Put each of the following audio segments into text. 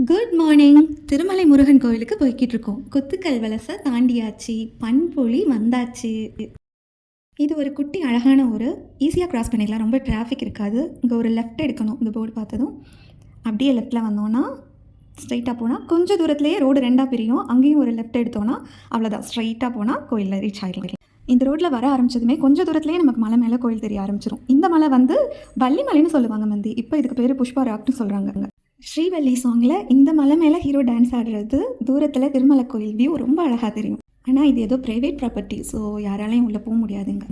Good morning. Thirumalai Murugan கோயிலுக்கு போய்கிட்டு இருக்கோம். குத்துக்கல் வலசை தாண்டியாச்சு, பண்பொழி வந்தாச்சு. இது ஒரு குட்டி அழகான ஊர். ஈஸியாக க்ராஸ் பண்ணிடலாம், ரொம்ப டிராஃபிக் இருக்காது. இங்கே ஒரு லெஃப்ட் எடுக்கணும். இந்த போர்டு பார்த்ததும் அப்படியே லெஃப்டில் வந்தோன்னா ஸ்ட்ரைட்டாக போனால் கொஞ்சம் தூரத்துலேயே ரோடு ரெண்டாக பிரியும். அங்கேயும் ஒரு லெஃப்ட் எடுத்தோன்னா அவ்வளோதான், ஸ்ட்ரைட்டாக போனால் கோயிலில் ரீச் ஆகிடலாம். இந்த ரோட்டில் வர ஆரம்பிச்சதுமே கொஞ்சம் தூரத்துலேயே நமக்கு மலை மேலே கோயில் தெரிய ஆரம்பிச்சிடும். இந்த மலை வந்து வள்ளிமலைன்னு சொல்லுவாங்க மந்தி. இப்போ இதுக்கு பேர் புஷ்பா ராக்னு சொல்கிறாங்க. ஸ்ரீவள்ளி சாங்கில் இந்த மலை மேலே ஹீரோ டான்ஸ் ஆடுறது தூரத்தில் திருமலை கோயில் வியூ ரொம்ப அழகாக தெரியும். ஆனால் இது ஏதோ ப்ரைவேட் ப்ராப்பர்ட்டி, ஸோ யாராலையும் உள்ளே போக முடியாதுங்க.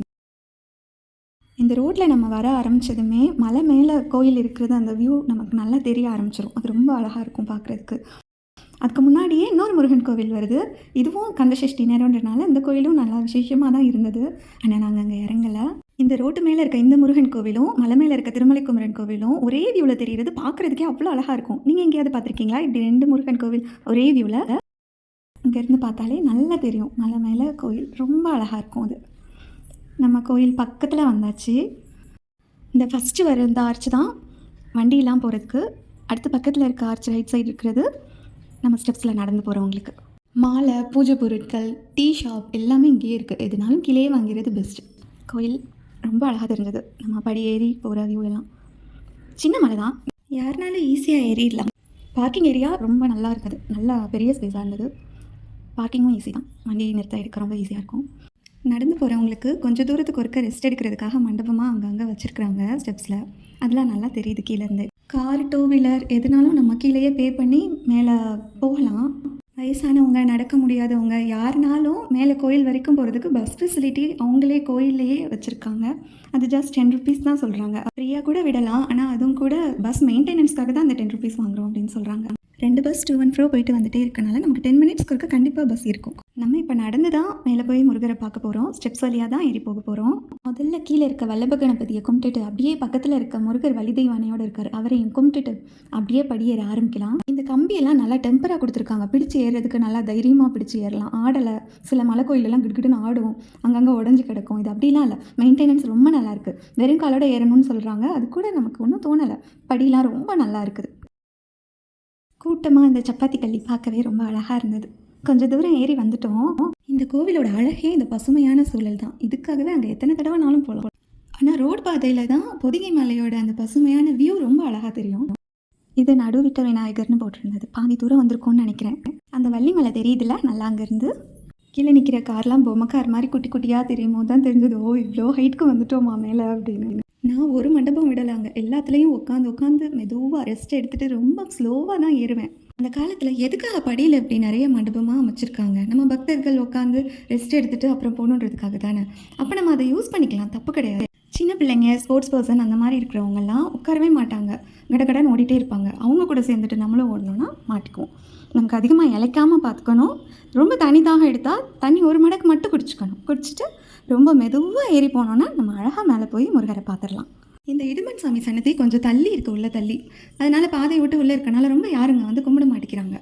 இந்த ரோட்டில் நம்ம வர ஆரம்பித்ததுமே மலை மேலே கோயில் இருக்கிறது அந்த வியூ நமக்கு நல்லா தெரிய ஆரம்பிச்சிடும். அது ரொம்ப அழகாக இருக்கும் பார்க்குறதுக்கு. அதுக்கு முன்னாடியே இன்னொரு முருகன் கோவில் வருது. இதுவும் கந்தசஷ்டி நேரம்ன்றனால இந்த கோயிலும் நல்லா விசேஷமாக தான் இருந்தது. ஆனால் நாங்கள் அங்கே இறங்கலை. இந்த ரோட்டு மேலே இருக்க இந்த முருகன் கோவிலும் மலை மேலே இருக்க திருமலை குமரன் கோவிலும் ஒரே வியூவில் தெரிகிறது. பார்க்குறதுக்கே அவ்வளோ அழகாக இருக்கும். நீங்கள் எங்கேயாவது பார்த்துருக்கீங்களா இப்படி ரெண்டு முருகன் கோவில் ஒரே வியூவில்? இங்கேருந்து பார்த்தாலே நல்லா தெரியும். மலை மேலே கோயில் ரொம்ப அழகாக இருக்கும். அது நம்ம கோயில் பக்கத்தில் வந்தாச்சு. இந்த ஃபஸ்ட்டு வர இந்த ஆர்ச் தான் வண்டியெலாம் போகிறதுக்கு. அடுத்து பக்கத்தில் இருக்க ஆர்ச் ரைட் சைடு இருக்கிறது நம்ம ஸ்டெப்ஸில் நடந்து போகிறவங்களுக்கு. மாலை, பூஜை பொருட்கள், டீ ஷாப் எல்லாமே இங்கேயே இருக்குது. எதுனாலும் கீழே வாங்கிறது பெஸ்ட்டு. கோயில் ரொம்ப அழகாக தெரிஞ்சது. நம்ம படி ஏறி போகிற வியூ எல்லாம். சின்ன மலை தான், யாருனாலும் ஈஸியாக ஏறிடலாம். பார்க்கிங் ஏரியா ரொம்ப நல்லா இருக்குது. நல்லா பெரிய ஸ்பேஸாக இருந்தது. பார்க்கிங்கும் ஈஸி தான், வண்டி நிறுத்த எடுக்க ரொம்ப ஈஸியாக இருக்கும். நடந்து போகிறவங்களுக்கு கொஞ்சம் தூரத்துக்கு ஒருக்க ரெஸ்ட் எடுக்கிறதுக்காக மண்டபமாக அங்கங்கே வச்சுருக்குறாங்க ஸ்டெப்ஸில். அதெல்லாம் நல்லா தெரியுது கீழேருந்து. கார், டூ வீலர் எதுனாலும் நம்ம கீழேயே பே பண்ணி மேலே போகலாம். வயசானவங்க, நடக்க முடியாதவங்க யாருனாலும் மேலே கோயில் வரைக்கும் போகிறதுக்கு பஸ் ஃபெசிலிட்டி அவங்களே கோயில்லையே வச்சுருக்காங்க. அது ஜஸ்ட் 10 ருபீஸ் தான் சொல்கிறாங்க. ஃப்ரீயாக கூட விடலாம், ஆனால் அதுவும் கூட பஸ் மெயின்டெனன்ஸ்க்காக தான் அந்த 10 ருபீஸ் வாங்குகிறோம் அப்படின்னு சொல்கிறாங்க. 2 பஸ் to and fro போயிட்டு வந்துட்டே இருக்கனால நமக்கு 10 மினிட்ஸ்க்கு இருக்க கண்டிப்பாக பஸ் இருக்கும். நம்ம இப்போ நடந்து தான் மேலே போய் முருகரை பார்க்க போகிறோம். ஸ்டெப்ஸ் வழியாக தான் ஏறி போக போகிறோம். முதல்ல கீழே இருக்க வல்லப கணபதியை கும்பிட்டுட்டு அப்படியே பக்கத்தில் இருக்க முருகர் வள்ளி தெய்வானையோடு இருக்கார், அவரையும் கும்பிட்டுட்டு அப்படியே படியேற ஆரம்பிக்கலாம். இந்த கம்பியெல்லாம் நல்லா டெம்பராக கொடுத்துருக்காங்க. பிடிச்சி ஏறுறதுக்கு நல்லா தைரியமாக பிடிச்சி ஏறலாம். ஆடலை, சில மலை கோயிலெல்லாம் கிடுக்கிட்டுன்னு ஆடும், அங்கங்கே உடஞ்சி கிடக்கும். இது அப்படிலாம் இல்லை, மெயின்டெனன்ஸ் ரொம்ப நல்லாயிருக்கு. வெறும் காலோட ஏறணும்னு சொல்கிறாங்க. அது கூட நமக்கு ஒன்றும் தோணலை. படியெலாம் ரொம்ப நல்லா இருக்குது. கூட்டமாக இந்த சப்பாத்தி கல்லி பார்க்கவே ரொம்ப அழகாக இருந்தது. கொஞ்சம் தூரம் ஏறி வந்துட்டோம். இந்த கோவிலோட அழகே இந்த பசுமையான சூழல் தான். இதுக்காகவே அங்கே எத்தனை தடவைனாலும் போகலாம். ஆனால் ரோடு பாதையில் தான் பொதிகை மலையோட அந்த பசுமையான வியூ ரொம்ப அழகாக தெரியும். இது நடுவிட்ட விநாயகர்னு போட்டிருந்தது. பாதி தூரம் வந்திருக்கோன்னு நினைக்கிறேன். அந்த வள்ளி மலை தெரியுதுல, நல்லா அங்கேருந்து கீழே நிற்கிற கார்லாம் பொம்மை கார் மாதிரி குட்டி குட்டியாக தெரியும் போது தான் தெரிஞ்சது, ஓ இவ்வளோ ஹைட்டுக்கு வந்துட்டோமா மேலே அப்படின்னு. நான் ஒரு மண்டபம் விடலாங்க, எல்லாத்துலேயும் உட்காந்து மெதுவாக ரெஸ்ட் எடுத்துகிட்டு ரொம்ப ஸ்லோவாக தான் ஏறுவேன். அந்த காலத்தில் எதுக்காக படியில் இப்படி நிறைய மண்டபமாக அமைச்சிருக்காங்க? நம்ம பக்தர்கள் உட்காந்து ரெஸ்ட் எடுத்துகிட்டு அப்புறம் போகணுன்றதுக்காக தானே. அப்போ நம்ம அதை யூஸ் பண்ணிக்கலாம், தப்பு கிடையாது. சின்ன பிள்ளைங்க, ஸ்போர்ட்ஸ் பர்சன் அந்த மாதிரி இருக்கிறவங்கெல்லாம் உட்காரவே மாட்டாங்க, கடகடன்னு ஓடிட்டே இருப்பாங்க. அவங்க கூட சேர்ந்துட்டு நம்மளும் ஓடணும்னா மாட்டிக்குவோம். நமக்கு அதிகமாக இலைக்காமல் பார்த்துக்கணும். ரொம்ப தண்ணி தாகம் எடுத்தால் தண்ணி ஒரு மடக்கு மட்டும் குடிச்சிட்டு ரொம்ப மெதுவாக ஏறி போனோன்னா நம்ம அழகாக மேலே போய் முருகரை பார்த்துடலாம். இந்த இடுமன் சாமி சன்னதி கொஞ்சம் தள்ளி இருக்குது, உள்ளே தள்ளி. அதனால் பாதையை விட்டு உள்ளே இருக்கனால ரொம்ப யாருங்க வந்து கும்பிட மாட்டேங்கிறாங்க.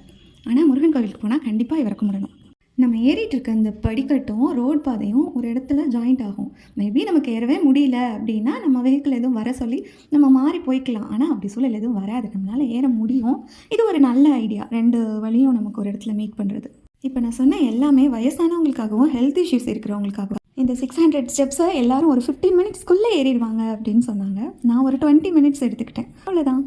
ஆனால் முருகன் கோவிலுக்கு போனால் கண்டிப்பாக இவரை கும்பிடணும். நம்ம ஏறிட்டு இருக்க இந்த படிக்கட்டும் ரோடு பாதையும் ஒரு இடத்துல ஜாயிண்ட் ஆகும். மேபி நமக்கு ஏறவே முடியல அப்படின்னா நம்ம வெஹிக்கிள் எதுவும் வர சொல்லி நம்ம மாறி போய்க்கலாம். ஆனால் அப்படி சூழல் எதுவும் வராது, நம்மளால் ஏற முடியும். இது ஒரு நல்ல ஐடியா, 2 வழியும் நமக்கு ஒரு இடத்துல மீட் பண்ணுறது. இப்போ நான் சொன்ன எல்லாமே வயசானவங்களுக்காகவும் ஹெல்த் இஷ்யூஸ் இருக்கிறவங்களுக்காகவும். இந்த 600 ஸ்டெப்ஸை எல்லாரும் ஒரு 15 மினிட்ஸ்க்குள்ளே ஏறிடுவாங்க அப்படின்னு சொன்னாங்க. நான் ஒரு 20 மினிட்ஸ் எடுத்துக்கிட்டேன், அவ்வளோதான்.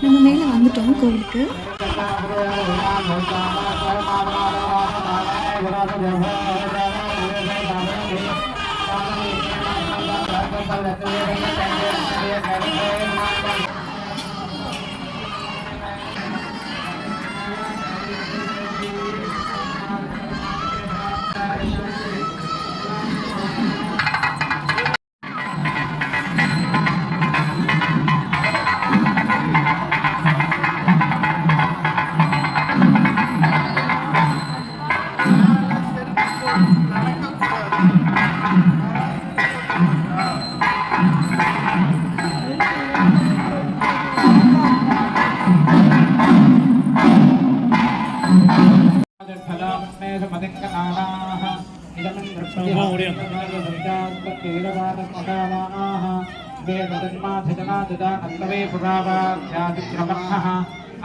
நம்ம மேலே வந்துட்டோம் கோவிலுக்கு.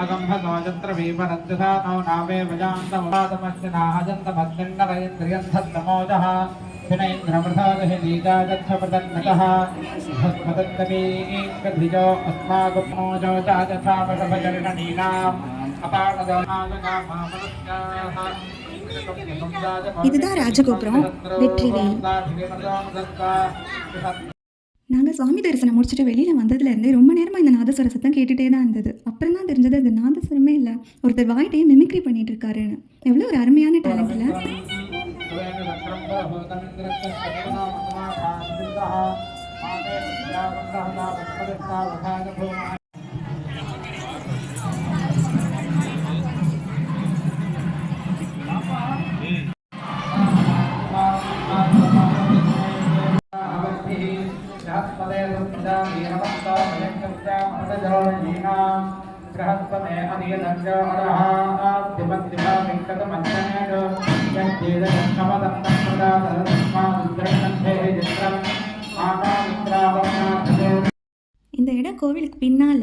अगम्भगोजत्रवीपरञ्जसा नो नावे भजान्तमवादमश्चनाहजन्तमग्निन्नरयन्द्रियन्थद्दमोजः विनैन्द्रमृथादहि नीजाजच्छपदन्नतः भस्मदत्तमीकधिजो अस्मागुमोजो जाजथापशभचरणनीनाम् अपाणदोनागनामामनुष्याः இதுதான் ராஜகோபுரம் வெற்றிவேல். நாங்கள் சாமி தரிசனம் முடிச்சுட்டு வெளியில் வந்ததுலேருந்தே ரொம்ப நேரமாக இந்த நாதஸ்வர சத்தம் கேட்டுகிட்டே தான் இருந்தது. அப்புறம் தான் தெரிஞ்சது அது நாதஸ்வரமே இல்லை, ஒருத்தர் வாய்ட்டையே மிமிக்ரி பண்ணிட்டு இருக்காருன்னு. எவ்வளோ ஒரு அருமையான டேலண்ட்ல. இந்த இடம் கோவிலுக்கு பின்னால்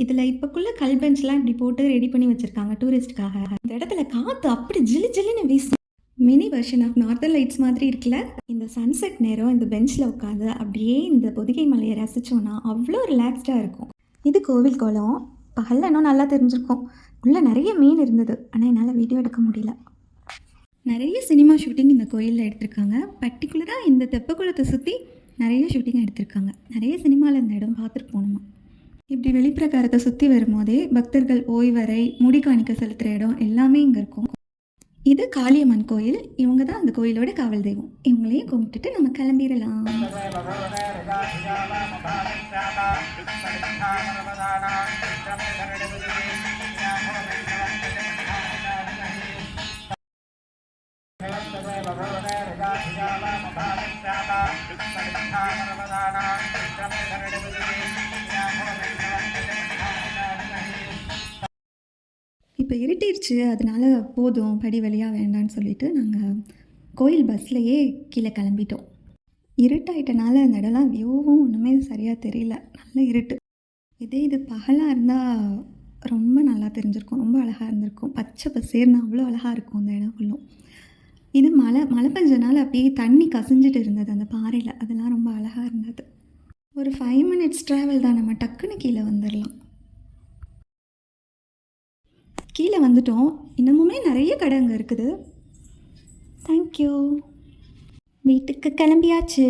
இதில் இப்போக்குள்ள கல் பெஞ்ச்லாம் இப்படி போட்டு ரெடி பண்ணி வச்சுருக்காங்க டூரிஸ்ட்டுக்காக. இந்த இடத்துல காற்று அப்படி ஜிலு ஜில்லுன்னு வீசும். Mini version of northern lights மாதிரி இருக்குல்ல. இந்த சன்செட் நேரம் இந்த பெஞ்சில் உட்காந்து அப்படியே இந்த பொதிகை மலையை ரசித்தோன்னா அவ்வளோ ரிலாக்ஸ்டாக இருக்கும். இது கோவில் குளம். பகலில் இன்னும் நல்லா தெரிஞ்சிருக்கும். உள்ளே நிறைய மீன் இருந்தது, ஆனால் என்னால் வீடியோ எடுக்க முடியல. நிறைய சினிமா ஷூட்டிங் இந்த கோயிலில் எடுத்திருக்காங்க. பர்டிகுலராக இந்த தெப்பக்குளத்தை சுற்றி நிறைய ஷூட்டிங் எடுத்திருக்காங்க. நிறைய சினிமாவில் இந்த இடம் பார்த்துட்டு போகணுமா. இப்படி வெளிப்பிரகாரத்தை சுற்றி வரும்போதே பக்தர்கள் ஓய்வறை, முடி காணிக்க செலுத்துகிற இடம் எல்லாமே இங்கே இருக்கும். இது காளியம்மன் கோயில். இவங்க தான் அந்த கோயிலோட காவல் தெய்வம். இவங்களையும் கும்பிட்டுட்டு நம்ம கிளம்பிடலாம். இப்போ இருட்டிருச்சு, அதனால போதும் படி வழியாக வேண்டான்னு சொல்லிட்டு நாங்கள் கோயில் பஸ்லையே கீழே கிளம்பிட்டோம். இருட்டாயிட்டனால அந்த இடம்லாம் வியூவும் ஒன்றுமே சரியாக தெரியல, நல்ல இருட்டு. இது பகலாக இருந்தால் ரொம்ப நல்லா தெரிஞ்சிருக்கும், ரொம்ப அழகாக இருந்திருக்கும். பச்சை பசேர்னு அவ்வளோ அழகாக இருக்கும் அந்த இடம் ஃபுல்லும். இது மழை பெஞ்சனால அப்படியே தண்ணி கசிஞ்சிட்டு இருந்தது அந்த பாறையில், அதெல்லாம் ரொம்ப அழகாக இருந்தது. ஒரு 5 மினிட்ஸ் ட்ராவல் தான், நம்ம டக்குன்னு கீழே வந்துடலாம். கீழே வந்துட்டோம். இன்னமுமே நிறைய கடை அங்கே இருக்குது. தேங்க்யூ. வீட்டுக்கு கிளம்பியாச்சு.